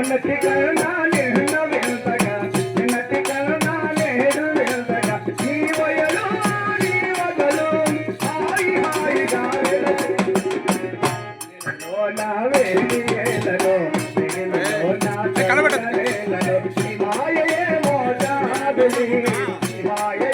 మొన్నటి కన్నా నిన్న వెళ్తగా నిన్నటి కన్నా నేడు వెళ్తగా నీ వయలు నీ వదలు హాయి హాయిగా నా వేడి వేలలో నా కలవడలలో శివాయే మోజాబిలి శివాయే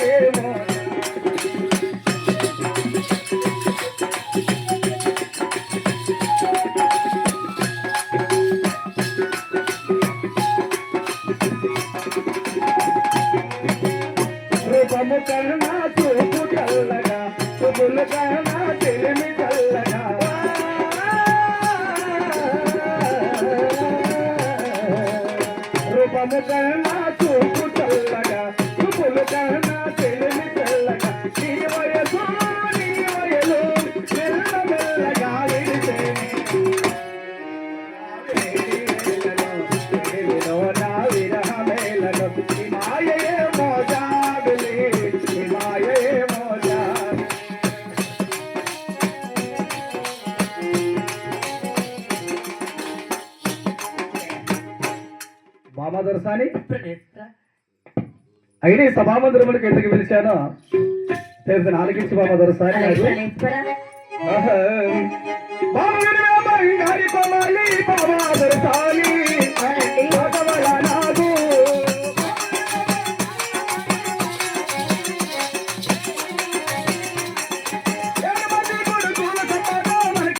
రూపము కన్నా చూపు చల్లగా చూపులు కన్నా తెలిమి చల్లగా రూపము కన్నా చూపు చల్లగా చూపులు కన్నా తెలిమి చల్లగా నీ వయసు నీ వయలు మెల్ల మెల్లగా విడితేనే నా విరహమేలను మాయే మోజాబిలి మాయే మోజా మామదర్శాని అయినా ఈ సభామందిరములకు ఎందుకు పిలిచానో తెలిసిన ఆలకించి మామదర్శాని